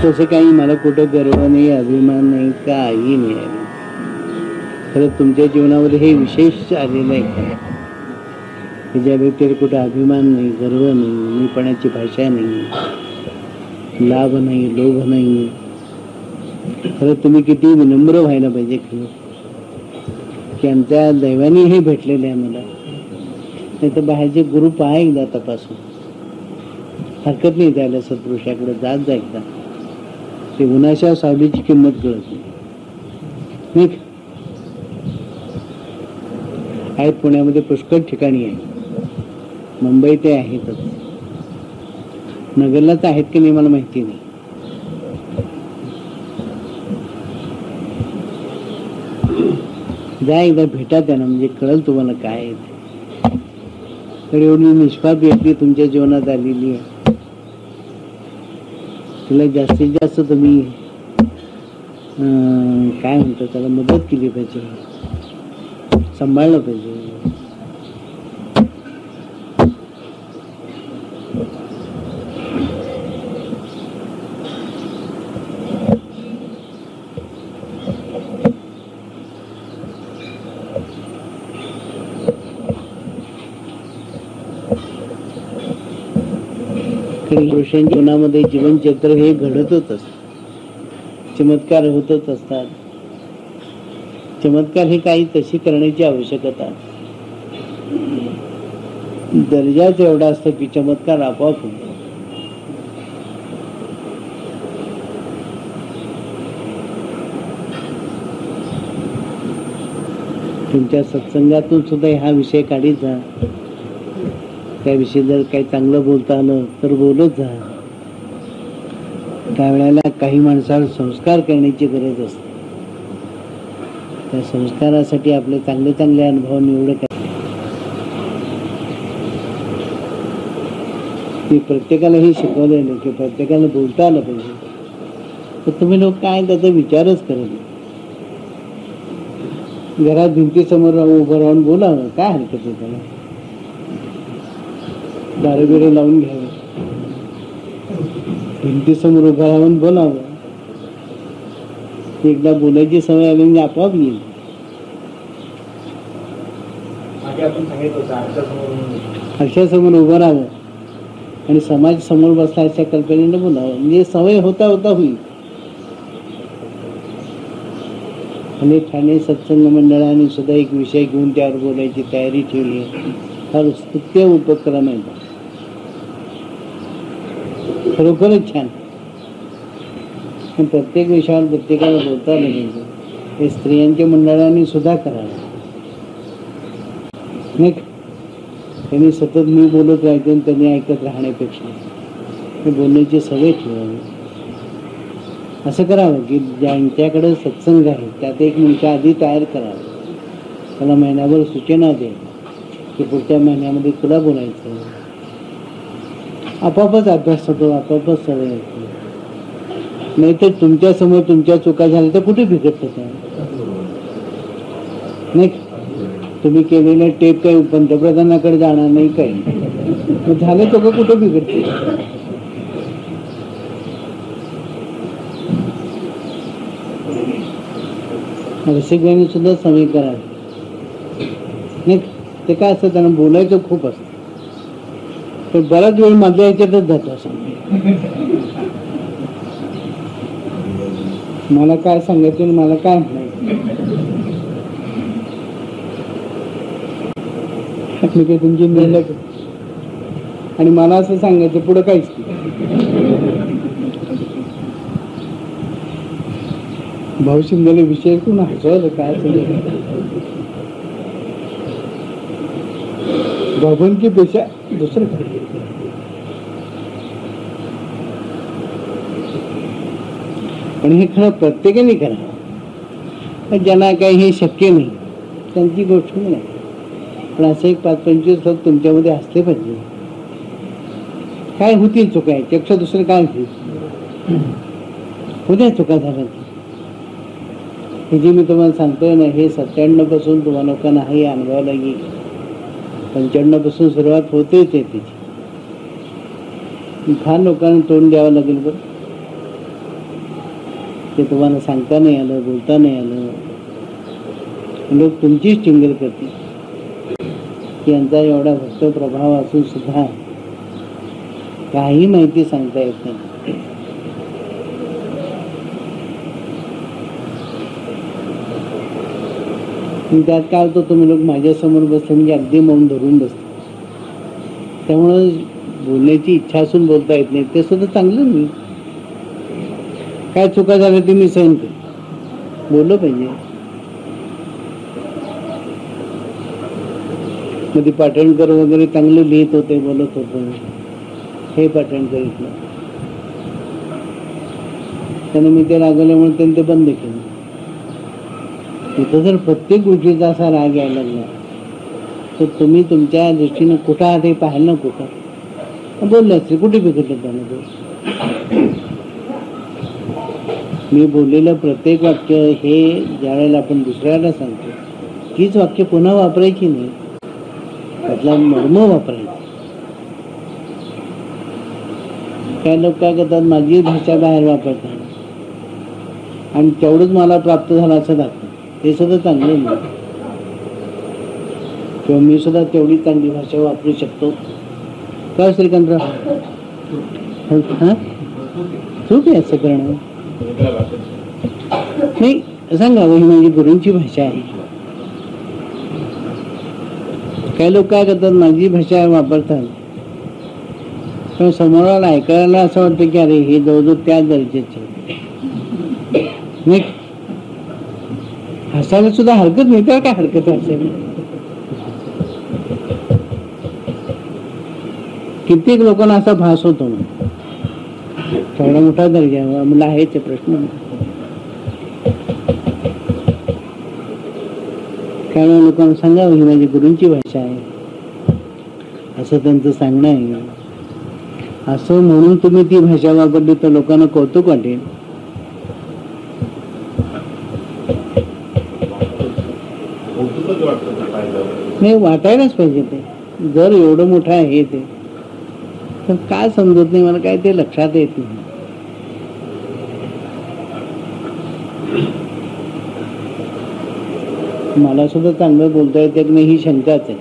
तसं काही मला कुठं गर्व नाही, अभिमान नाही, काही नाही. खरं तुमच्या जीवनामध्ये हे विशेष आलेलं आहे की ज्या व्यक्तीला कुठं अभिमान नाही, गर्व नाही, मीपणाची भाषा नाही, लाभ नाही, लोभ नाही. खरं तुम्ही किती विनम्र व्हायला पाहिजे खरं की आमच्या दैवाने हे भेटलेलं आहे मला. नाही तर बाहेरचे गुरु पहा एकदा तपासून, हरकत नाही त्याला सत्पुरुषाकडे जात जा एकदा. ते उन्हाच्या सावलीची किंमत कळत नाही. आहेत पुण्यामध्ये पुष्कळ ठिकाणी आहे, मुंबई ते आहेतच, नगरलाच आहेत की नाही मला माहिती नाही. जा एकदा भेटा त्यांना, म्हणजे कळेल तुम्हाला काय आहे. तर एवढी निष्पाप व्यक्ती तुमच्या जीवनात आलेली आहे, तिला जास्तीत जास्त तुम्ही काय म्हणतो त्याला मदत केली पाहिजे, सांभाळलं पाहिजे. पुरुषांच्या जीवनामध्ये जीवनचक्र हे घडतच असत, चमत्कार होतच असतात. चमत्कार हे काही तशी करण्याची आवश्यकता, दर्जाच एवढा असतो की चमत्कार आपोआप होतो. तुमच्या सत्संगातून सुद्धा हा विषय काढीत जा. त्याविषयी जर काही चांगलं बोलता आलं तर बोलत जा. त्यावेळेला काही माणसावर संस्कार करण्याची गरज असते. त्या संस्कारासाठी आपले चांगले चांगले अनुभव निवड मी प्रत्येकालाही शिकवलेलं की प्रत्येकाला बोलता आलं पाहिजे. तर तुम्ही लोक काय त्याचा विचारच करत नाही. घरात भिंतीसमोर उभं राहून बोलावं, काय हरकत आहे त्याला. दारबिरे लावून घ्यावे, भिंतीसमोर उभं राहून बोलावं. एकदा बोलायची सवय आली म्हणजे आपोआप येईल. अक्षासमोर उभं राहावं आणि समाज समोर बसला अशा कल्पनेनं बोलावं, म्हणजे सवय होता होता होईल. आणि ठाणे सत्संग मंडळाने सुद्धा एक विषय घेऊन त्यावर बोलायची तयारी ठेवली आहे. फार स्तुत्य उपक्रम आहे, खरोखरच छान. पण प्रत्येक विषयावर प्रत्येकाला बोलता आलं पाहिजे. हे स्त्रियांच्या मंडळाने सुद्धा करावं. नाही त्यांनी सतत मी बोलत राहायचे आणि त्यांनी ऐकत राहण्यापेक्षा हे बोलण्याची सवय ठेवावी. असं करावं की ज्यांच्याकडे सत्संग आहे त्यात एक मुलगा आधी तयार करावा, त्याला महिनाभर सूचना द्यावी की पुढच्या महिन्यामध्ये तुला बोलायचं. आपोआपच अभ्यास होतो, आपोआपच सवय होतो. नाहीतर तुमच्या समोर तुमच्या चुका झाल्या तर कुठे बिघडत होत्या नाही. तुम्ही केलेले टेप काही पंतप्रधानाकडे जाणार नाही, काही झालं चुका कुठे बिघडते. रसिकबाईंनी सुद्धा सवय करा नाही. ते काय असतं, त्यांना बोलायचं खूप असतं, तर बराच वेळ माझ्या ह्याच्यातच जातो. असं मला काय सांगायचं, मला काय मी काही तुमची निर्णय, आणि मला असं सांगायचं पुढं काहीच भाऊ शिंदेला विषय कोण हसवलं काय भावनकीपेक्षा दुसरं काय. पण हे खरं प्रत्येकाने करा. ज्यांना काही हे शक्य नाही त्यांची गोष्ट नाही. पण असं एक 5-25 लोक तुमच्यामध्ये असले पाहिजे. काय होतील चुका, याच्यापेक्षा दुसरं काय होईल. उद्या चुका झाल्या हे जे मी तुम्हाला सांगतोय ना, हे 97 पासून तुम्हाला लोकांना हे अनुभवाला येईल. 95 पासून सुरुवात होतेच आहे त्याची. फार लोकांना तोंड द्यावं लागेल बरं. ते तुम्हाला सांगता नाही आलं, बोलता नाही आलं, लोक तुमचीच टिंगल करतील की यांचा एवढा भक्त प्रभाव असून सुद्धा काही माहिती सांगता येत नाही. त्यात काय होतं, तुम्ही लोक माझ्यासमोर बसते म्हणजे अगदी मौन धरून बसते. त्यामुळं बोलण्याची इच्छा असून बोलता येत नाही, ते सुद्धा चांगलं नाही. काय चुका झाल्या ते मी सहन करतो, बोललं पाहिजे. मध्ये पाटणकर वगैरे चांगले लिहित होते, बोलत होते, हे पाटणकर इथलं. त्याने मी ते रागवल्यामुळे त्यांनी ते बंद केलं. इथं जर प्रत्येक गोष्टीचा असा राग यायला लागला तर तुम्ही तुमच्या दृष्टीने कुठं आहात हे पाहायला ना. कुठं बोलले असते, कुठे बिघडलं त्यामध्ये. मी बोललेलं प्रत्येक वाक्य हे ज्यावेळेला आपण दुसऱ्याला सांगतो, तीच वाक्य पुन्हा वापरायची नाही, त्यातला मर्म वापरायचा. काही लोक काय करतात, माझी भाषा बाहेर वापरतात आणि तेवढंच मला प्राप्त झालं असं दाखवतात. हे सुद्धा चांगलं नाही. किंवा मी सुद्धा तेवढी चांगली भाषा वापरू शकतो का श्रीकांतराव? चूक आहे असं करणं. नाही, सांगा ही माझी गुरूंची भाषा आहे. काही लोक काय करतात, माझी भाषा वापरतात पण समोराला ऐकायला असं वाटतं की अरे हे जवळजवळ त्या दर्जाचे. नाही, हसायला सुद्धा हरकत नाही, तर काय हरकत असेल. कित्येक लोकांना असा भास होतो ना, केवढा मोठा दर्जा मला आहे ते प्रश्न. काही लोकांना सांगावं ही माझी गुरूंची भाषा आहे असं त्यांचं सांगणं आहे. असं म्हणून तुम्ही ती भाषा वापरली तर लोकांना कौतुक वाटेल. नाही, वाटायलाच पाहिजे. ते जर एवढं मोठं आहे ते तर काय समजत नाही मला, काय ते लक्षात येत नाही. मला सुद्धा चांगलं बोलता येते की नाही ही शंकाच आहे.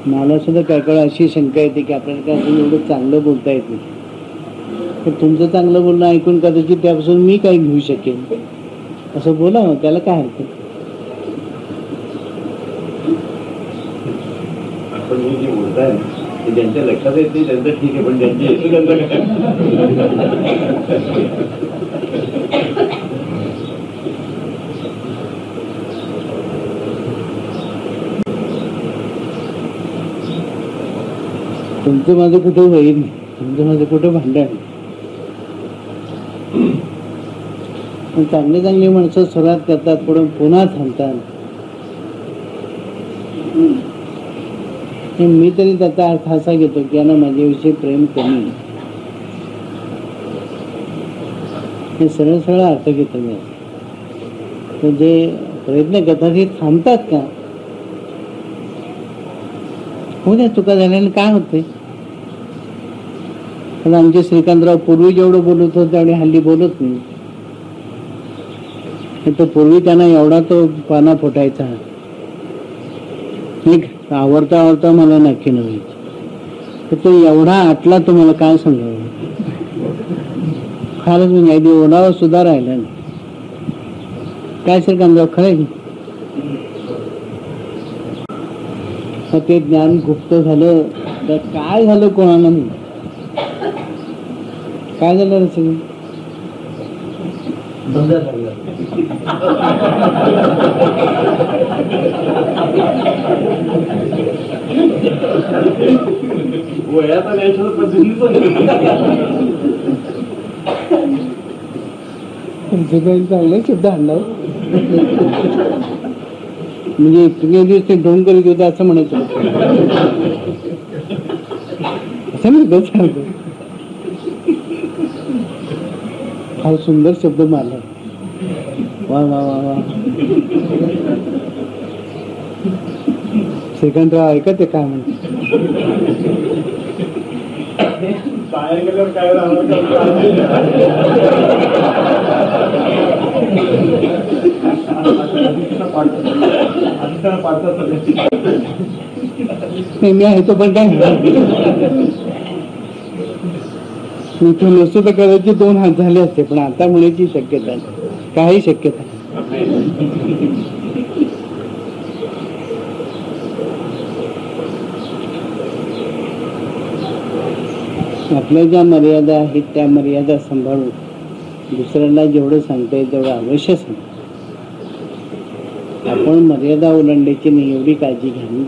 मला सुद्धा काय काय अशी शंका येते की आपल्याला काय अजून एवढं चांगलं बोलता येत नाही. तर तुमचं चांगलं बोलणं ऐकून कदाचित त्यापासून मी काही घेऊ शकेन असं बोला, त्याला काय हरकत. आपण जे बोलताय ते ज्यांच्या लक्षात येत नाही त्यांचं ठीक आहे, पण ज्यांची येतो त्यांचं काय. तुमचं माझं कुठं होईल नाही, तुमचं माझं कुठं भांडण. चांगली चांगली माणसं सुरुवात करतात, पुढे पुन्हा थांबतात. मी तरी त्याचा अर्थ असा घेतो की यांना माझ्याविषयी प्रेम कमी. हे सरळ सरळ अर्थ घेतो मी. तर जे प्रयत्न करतात हे थांबतात का? हो द्या, चुका झाल्याने काय होते. पण आमचे श्रीकांतराव पूर्वी जेवढं बोलत होते तेवढे हल्ली बोलत नाही. तर पूर्वी त्यांना एवढा तो पाना फुटायचा, आवडता आवडता मला नक्की नव्हे. तर तो एवढा आटला, तुम्हाला काय सांगावं. फारच म्हणजे अगदी ओलावा सुद्धा राहिला नाही. काय श्रीकांतराव, खरंय की ते ज्ञान गुप्त झालं तर काय झालं कोणाला नाही. काय झालं सगळं वयाचा नॅचरल पद्धतीचं चांगलं शब्द आणला. म्हणजे इतके दिवस ते ढोंग करीत होते असं म्हणायचं असं नाही. फार सुंदर शब्द मारला. वा वा वा वा. श्रीकांतराव ऐका ते काय म्हणते. बाहेर गेल्यावर काय मी आहे तो पण काय इथून नसतो तर कदाचित 2 हात झाले असते, पण आता होण्याची शक्यता नाही. काही शक्यता नाही. आपल्या ज्या मर्यादा आहेत त्या मर्यादा सांभाळून दुसऱ्यांना जेवढं सांगता येईल तेवढं अवश्य सांग. आपण मर्यादा ओलांडायची नाही एवढी काळजी घ्यावी.